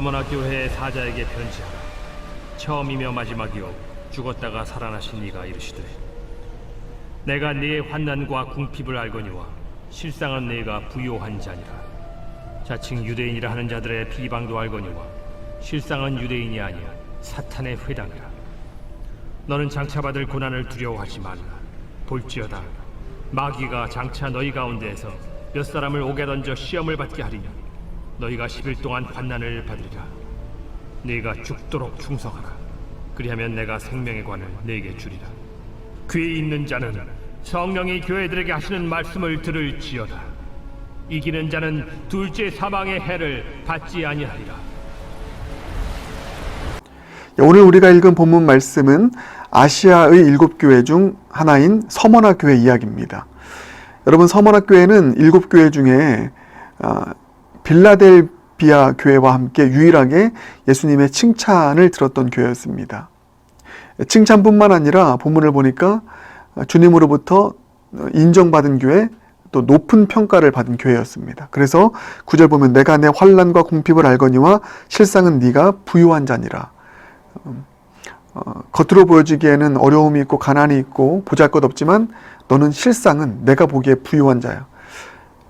솔로몬아 교회의 사자에게 편지하라. 처음이며 마지막이요 죽었다가 살아나신 이가 이르시되, 내가 네의 환난과 궁핍을 알거니와 실상은 네가 부요한 자니라. 자칭 유대인이라 하는 자들의 비방도 알거니와 실상은 유대인이 아니야 사탄의 회당이라. 너는 장차 받을 고난을 두려워하지 말라. 볼지어다 마귀가 장차 너희 가운데에서 몇 사람을 옥에 던져 시험을 받게 하리니 너희가 10일 동안 환난을 받으리라. 네가 죽도록 충성하라. 그리하면 내가 생명의 관을 네게 주리라. 귀 있는 자는 성령이 교회들에게 하시는 말씀을 들을지어다. 이기는 자는 둘째 사망의 해를 받지 아니하리라. 오늘 우리가 읽은 본문 말씀은 아시아의 7교회 중 하나인 서머나 교회 이야기입니다. 여러분, 서머나 교회는 7교회 중에 빌라델비아 교회와 함께 유일하게 예수님의 칭찬을 들었던 교회였습니다. 칭찬뿐만 아니라 본문을 보니까 주님으로부터 인정받은 교회, 또 높은 평가를 받은 교회였습니다. 그래서 9절 보면 내가 내 환난과 궁핍을 알거니와 실상은 네가 부유한 자니라. 겉으로 보여지기에는 어려움이 있고 가난이 있고 보잘것없지만 너는 실상은 내가 보기에 부유한 자야.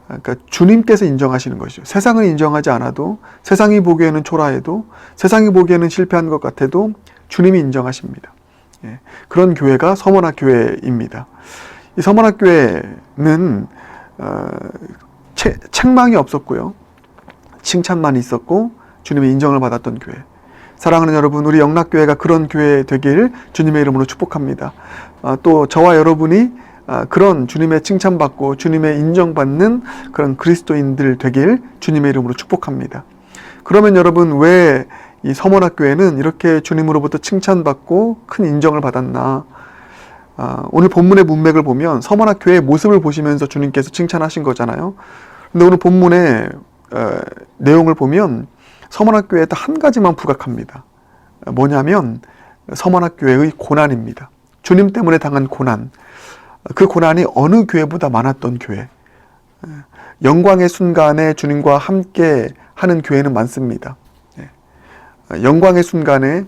그러니까 주님께서 인정하시는 것이죠. 세상은 인정하지 않아도, 세상이 보기에는 초라해도, 세상이 보기에는 실패한 것 같아도 주님이 인정하십니다. 그런 교회가 서머나 교회입니다. 이 서머나 교회는 책망이 없었고요, 칭찬만 있었고 주님의 인정을 받았던 교회. 사랑하는 여러분, 우리 영락교회가 그런 교회 되길 주님의 이름으로 축복합니다. 또 저와 여러분이 그런 주님의 칭찬받고 주님의 인정받는 그런 그리스도인들 되길 주님의 이름으로 축복합니다. 그러면 여러분, 왜 이 서머나 교회는 이렇게 주님으로부터 칭찬받고 큰 인정을 받았나? 오늘 본문의 문맥을 보면 서머나 교회의 모습을 보시면서 주님께서 칭찬하신 거잖아요. 근데 오늘 본문의 내용을 보면 서머나 교회에 딱 한 가지만 부각합니다. 뭐냐면 서머나 교회의 고난입니다. 주님 때문에 당한 고난. 그 고난이 어느 교회보다 많았던 교회. 영광의 순간에 주님과 함께 하는 교회는 많습니다. 영광의 순간에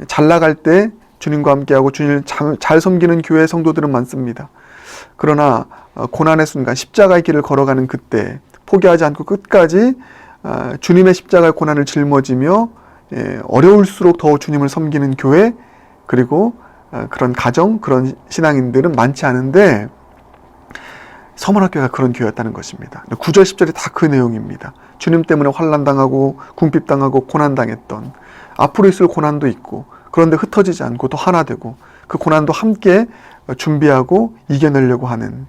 잘 나갈 때 주님과 함께하고 주님을 잘 섬기는 교회 성도들은 많습니다. 그러나 고난의 순간, 십자가의 길을 걸어가는 그때 포기하지 않고 끝까지 주님의 십자가의 고난을 짊어지며 어려울수록 더 주님을 섬기는 교회, 그리고 그런 가정, 그런 신앙인들은 많지 않은데 서머나 교회가 그런 교회였다는 것입니다. 9절, 10절이 다 그 내용입니다. 주님 때문에 환난당하고 궁핍당하고 고난당했던, 앞으로 있을 고난도 있고, 그런데 흩어지지 않고 또 하나 되고 그 고난도 함께 준비하고 이겨내려고 하는,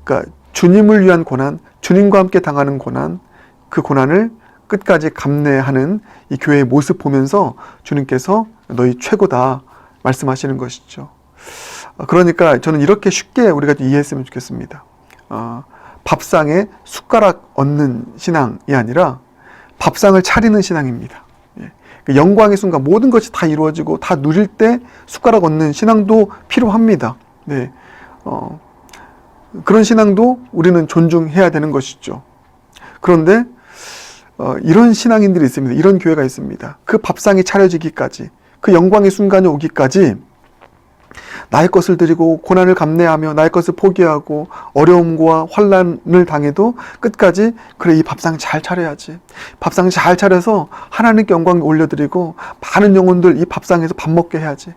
그러니까 주님을 위한 고난, 주님과 함께 당하는 고난, 그 고난을 끝까지 감내하는 이 교회의 모습 보면서 주님께서 너희 최고다 말씀하시는 것이죠. 그러니까 저는 이렇게 쉽게 우리가 이해했으면 좋겠습니다. 밥상에 숟가락 얹는 신앙이 아니라 밥상을 차리는 신앙입니다. 영광의 순간 모든 것이 다 이루어지고 다 누릴 때 숟가락 얹는 신앙도 필요합니다. 그런 신앙도 우리는 존중해야 되는 것이죠. 그런데 이런 신앙인들이 있습니다. 이런 교회가 있습니다. 그 밥상이 차려지기까지, 그 영광의 순간이 오기까지 나의 것을 드리고 고난을 감내하며 나의 것을 포기하고 어려움과 환난을 당해도 끝까지 그래, 이 밥상 잘 차려야지. 밥상 잘 차려서 하나님께 영광 올려드리고 많은 영혼들 이 밥상에서 밥 먹게 해야지.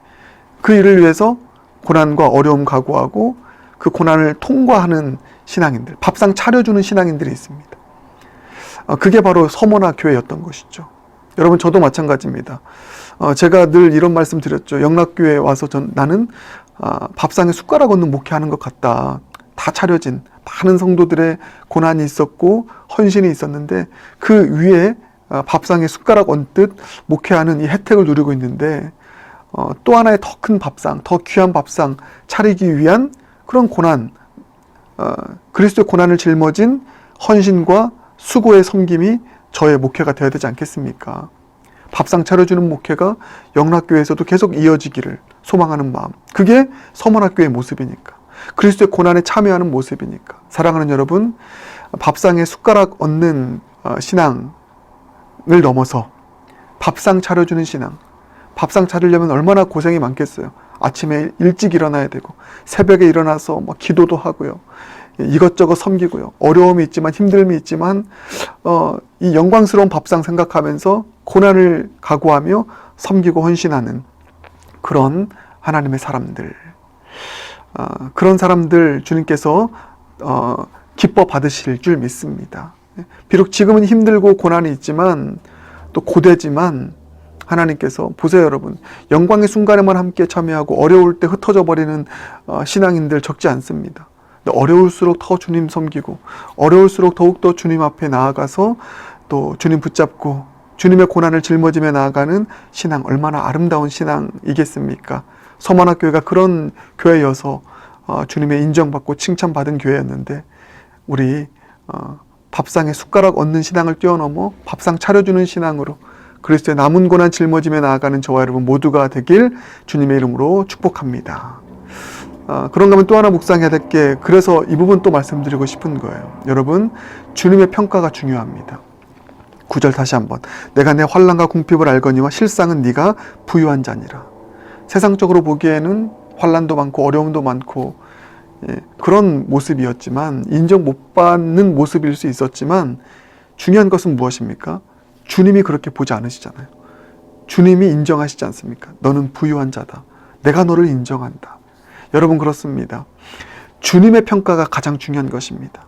그 일을 위해서 고난과 어려움 각오하고 그 고난을 통과하는 신앙인들, 밥상 차려주는 신앙인들이 있습니다. 그게 바로 서머나 교회였던 것이죠. 여러분, 저도 마찬가지입니다. 제가 늘 이런 말씀 드렸죠. 영락교회에 와서 나는 밥상에 숟가락 얹는 목회하는 것 같다. 다 차려진 많은 성도들의 고난이 있었고 헌신이 있었는데 그 위에 밥상에 숟가락 얹듯 목회하는 이 혜택을 누리고 있는데 또 하나의 더 큰 밥상, 더 귀한 밥상 차리기 위한 그런 고난, 그리스도의 고난을 짊어진 헌신과 수고의 섬김이 저의 목회가 되어야 되지 않겠습니까? 밥상 차려주는 목회가 영락교회에서도 계속 이어지기를 소망하는 마음, 그게 서머나교회의 모습이니까, 그리스도의 고난에 참여하는 모습이니까. 사랑하는 여러분, 밥상에 숟가락 얹는 신앙을 넘어서 밥상 차려주는 신앙. 밥상 차리려면 얼마나 고생이 많겠어요. 아침에 일찍 일어나야 되고 새벽에 일어나서 뭐 기도도 하고요. 이것저것 섬기고요. 어려움이 있지만 힘듦이 있지만 이 영광스러운 밥상 생각하면서 고난을 각오하며 섬기고 헌신하는 그런 하나님의 사람들. 그런 사람들 주님께서 기뻐 받으실 줄 믿습니다. 비록 지금은 힘들고 고난이 있지만 또 고되지만 하나님께서 보세요 여러분. 영광의 순간에만 함께 참여하고 어려울 때 흩어져 버리는 신앙인들 적지 않습니다. 어려울수록 더 주님 섬기고 어려울수록 더욱더 주님 앞에 나아가서 또 주님 붙잡고 주님의 고난을 짊어지며 나아가는 신앙, 얼마나 아름다운 신앙이겠습니까? 서만학교회가 그런 교회여서 주님의 인정받고 칭찬받은 교회였는데 우리 밥상에 숟가락 얹는 신앙을 뛰어넘어 밥상 차려주는 신앙으로 그리스도의 남은 고난 짊어지며 나아가는 저와 여러분 모두가 되길 주님의 이름으로 축복합니다. 그런가 하면 또 하나 묵상해야 될 게, 그래서 이 부분 또 말씀드리고 싶은 거예요. 여러분, 주님의 평가가 중요합니다. 9절 다시 한번. 내가 내 환난과 궁핍을 알거니와 실상은 네가 부유한 자니라. 세상적으로 보기에는 환난도 많고 어려움도 많고 그런 모습이었지만, 인정 못 받는 모습일 수 있었지만 중요한 것은 무엇입니까? 주님이 그렇게 보지 않으시잖아요. 주님이 인정하시지 않습니까? 너는 부유한 자다. 내가 너를 인정한다. 여러분, 그렇습니다. 주님의 평가가 가장 중요한 것입니다.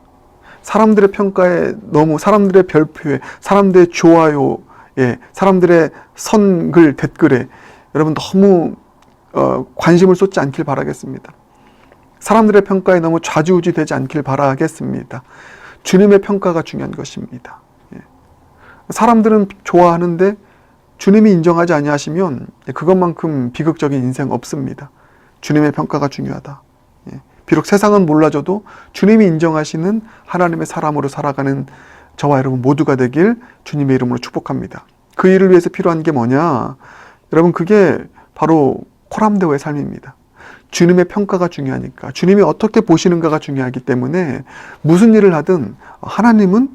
사람들의 평가에 너무, 사람들의 별표에, 사람들의 좋아요에, 사람들의 선글, 댓글에 여러분 너무 관심을 쏟지 않길 바라겠습니다. 사람들의 평가에 너무 좌지우지 되지 않길 바라겠습니다. 주님의 평가가 중요한 것입니다. 사람들은 좋아하는데 주님이 인정하지 아니하시면 그것만큼 비극적인 인생 없습니다. 주님의 평가가 중요하다. 비록 세상은 몰라줘도 주님이 인정하시는 하나님의 사람으로 살아가는 저와 여러분 모두가 되길 주님의 이름으로 축복합니다. 그 일을 위해서 필요한 게 뭐냐? 여러분, 그게 바로 코람데오의 삶입니다. 주님의 평가가 중요하니까, 주님이 어떻게 보시는가가 중요하기 때문에 무슨 일을 하든 하나님은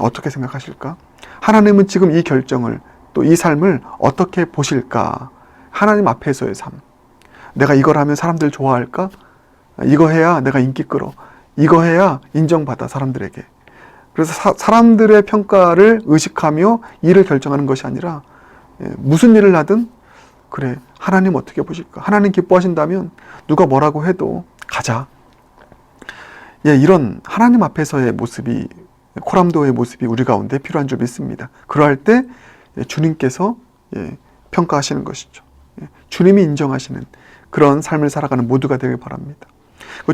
어떻게 생각하실까? 하나님은 지금 이 결정을, 또 이 삶을 어떻게 보실까? 하나님 앞에서의 삶. 내가 이걸 하면 사람들 좋아할까? 이거 해야 내가 인기 끌어. 이거 해야 인정받아, 사람들에게. 그래서 사람들의 평가를 의식하며 일을 결정하는 것이 아니라 무슨 일을 하든 그래, 하나님 어떻게 보실까? 하나님 기뻐하신다면 누가 뭐라고 해도 가자. 이런 하나님 앞에서의 모습이, 코람도의 모습이 우리 가운데 필요한 줄 믿습니다. 그러할 때 주님께서 평가하시는 것이죠. 주님이 인정하시는 그런 삶을 살아가는 모두가 되길 바랍니다.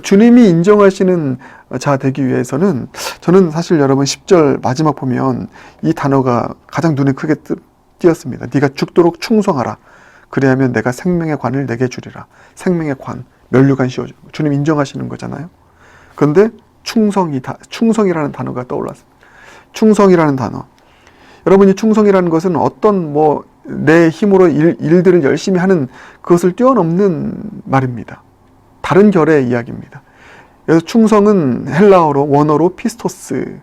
주님이 인정하시는 자 되기 위해서는, 저는 사실 여러분 10절 마지막 보면 이 단어가 가장 눈에 크게 띄었습니다. 네가 죽도록 충성하라. 그래야면 내가 생명의 관을 내게 주리라. 생명의 관, 면류관 씌워주는 거. 주님 인정하시는 거잖아요. 그런데 충성이라는 단어가 떠올랐습니다. 충성이라는 단어. 여러분이 충성이라는 것은 어떤 내 힘으로 일들을 열심히 하는 그것을 뛰어넘는 말입니다. 다른 결의 이야기입니다. 그래서 충성은 헬라어로, 원어로 피스토스,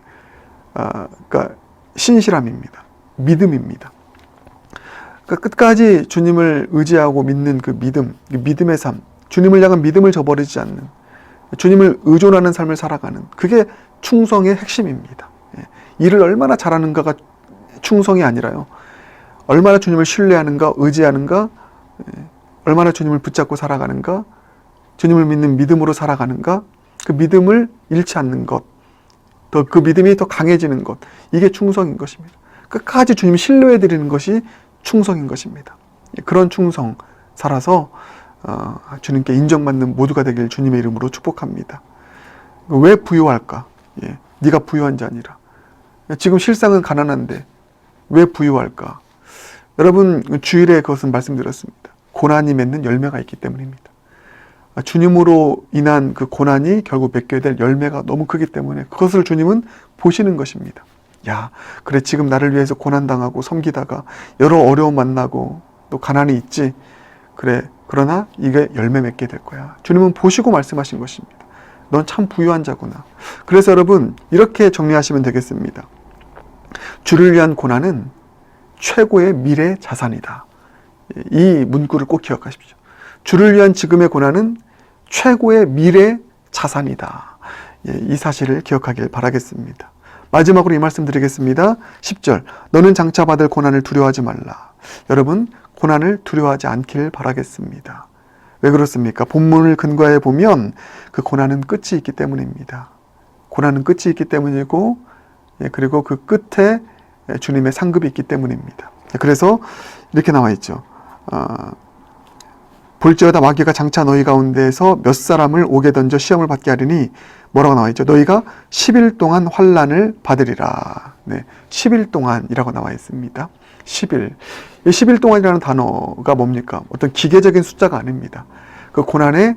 그러니까 신실함입니다. 믿음입니다. 그러니까 끝까지 주님을 의지하고 믿는 그 믿음, 믿음의 삶, 주님을 향한 믿음을 저버리지 않는, 주님을 의존하는 삶을 살아가는, 그게 충성의 핵심입니다. 일을 얼마나 잘하는가가 충성이 아니라요, 얼마나 주님을 신뢰하는가, 의지하는가, 얼마나 주님을 붙잡고 살아가는가, 주님을 믿는 믿음으로 살아가는가, 그 믿음을 잃지 않는 것, 또 그 믿음이 더 강해지는 것, 이게 충성인 것입니다. 끝까지 주님 신뢰해드리는 것이 충성인 것입니다. 그런 충성 살아서 주님께 인정받는 모두가 되길 주님의 이름으로 축복합니다. 왜 부유할까? 네가 부유한 자니라. 지금 실상은 가난한데 왜 부유할까? 여러분, 주일에 그것은 말씀드렸습니다. 고난이 맺는 열매가 있기 때문입니다. 주님으로 인한 그 고난이 결국 맺게 될 열매가 너무 크기 때문에 그것을 주님은 보시는 것입니다. 야, 그래, 지금 나를 위해서 고난당하고 섬기다가 여러 어려움 만나고 또 가난이 있지. 그래, 그러나 이게 열매 맺게 될 거야. 주님은 보시고 말씀하신 것입니다. 넌 참 부유한 자구나. 그래서 여러분, 이렇게 정리하시면 되겠습니다. 주를 위한 고난은 최고의 미래 자산이다. 이 문구를 꼭 기억하십시오. 주를 위한 지금의 고난은 최고의 미래 자산이다. 이 사실을 기억하길 바라겠습니다. 마지막으로 이 말씀 드리겠습니다. 10절, 너는 장차 받을 고난을 두려워하지 말라. 여러분, 고난을 두려워하지 않길 바라겠습니다. 왜 그렇습니까? 본문을 근거해 보면 그 고난은 끝이 있기 때문입니다. 고난은 끝이 있기 때문이고, 그리고 그 끝에 주님의 상급이 있기 때문입니다. 그래서 이렇게 나와 있죠. 볼지어다 마귀가 장차 너희 가운데에서 몇 사람을 옥에 던져 시험을 받게 하리니 뭐라고 나와 있죠? 너희가 10일 동안 환난을 받으리라. 10일 동안이라고 나와 있습니다. 10일. 이 10일 동안이라는 단어가 뭡니까? 어떤 기계적인 숫자가 아닙니다. 그 고난에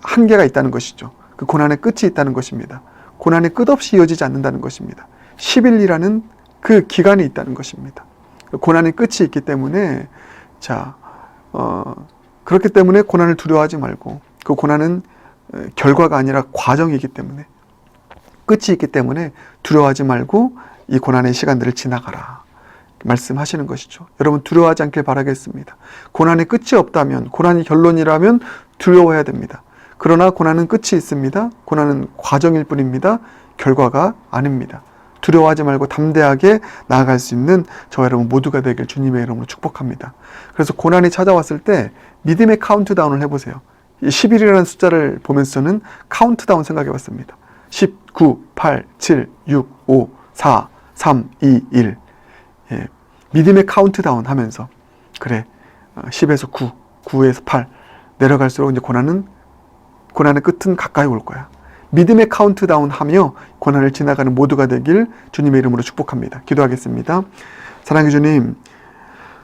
한계가 있다는 것이죠. 그 고난의 끝이 있다는 것입니다. 고난이 끝없이 이어지지 않는다는 것입니다. 10일이라는 그 기간이 있다는 것입니다. 고난의 끝이 있기 때문에 그렇기 때문에 고난을 두려워하지 말고, 그 고난은 결과가 아니라 과정이기 때문에, 끝이 있기 때문에 두려워하지 말고 이 고난의 시간들을 지나가라 말씀하시는 것이죠. 여러분, 두려워하지 않길 바라겠습니다. 고난의 끝이 없다면, 고난이 결론이라면 두려워해야 됩니다. 그러나 고난은 끝이 있습니다. 고난은 과정일 뿐입니다. 결과가 아닙니다. 두려워하지 말고 담대하게 나아갈 수 있는 저와 여러분 모두가 되길 주님의 이름으로 축복합니다. 그래서 고난이 찾아왔을 때 믿음의 카운트다운을 해보세요. 이 10일이라는 숫자를 보면서 저는 카운트다운 생각해 봤습니다. 10, 9, 8, 7, 6, 5, 4, 3, 2, 1. 믿음의 카운트다운 하면서, 그래, 10에서 9, 9에서 8 내려갈수록 이제 고난의 끝은 가까이 올 거야. 믿음의 카운트다운 하며 고난을 지나가는 모두가 되길 주님의 이름으로 축복합니다. 기도하겠습니다. 사랑의 주님,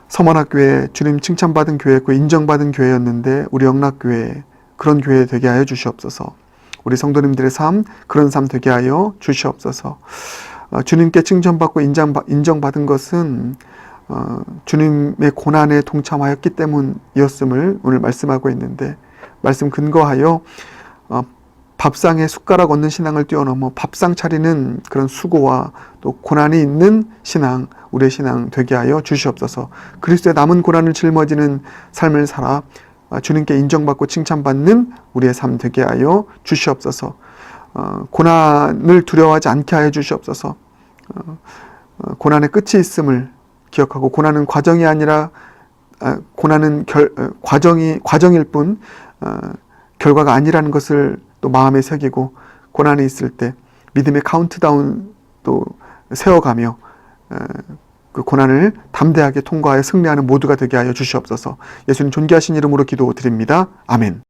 서머나교회 주님 칭찬받은 교회였고 인정받은 교회였는데 우리 영락교회 그런 교회 되게 하여 주시옵소서. 우리 성도님들의 삶 그런 삶 되게 하여 주시옵소서. 주님께 칭찬받고 인정받은 것은 주님의 고난에 동참하였기 때문이었음을 오늘 말씀하고 있는데, 말씀 근거하여 밥상에 숟가락 얹는 신앙을 뛰어넘어 밥상 차리는 그런 수고와 또 고난이 있는 신앙, 우리의 신앙 되게 하여 주시옵소서. 그리스도의 남은 고난을 짊어지는 삶을 살아 주님께 인정받고 칭찬받는 우리의 삶 되게 하여 주시옵소서. 고난을 두려워하지 않게 하여 주시옵소서. 고난의 끝이 있음을 기억하고, 고난은 과정이 아니라 고난은 과정일 뿐 결과가 아니라는 것을 또 마음에 새기고, 고난이 있을 때 믿음의 카운트다운 또 세워가며 그 고난을 담대하게 통과하여 승리하는 모두가 되게 하여 주시옵소서. 예수님 존귀하신 이름으로 기도드립니다. 아멘.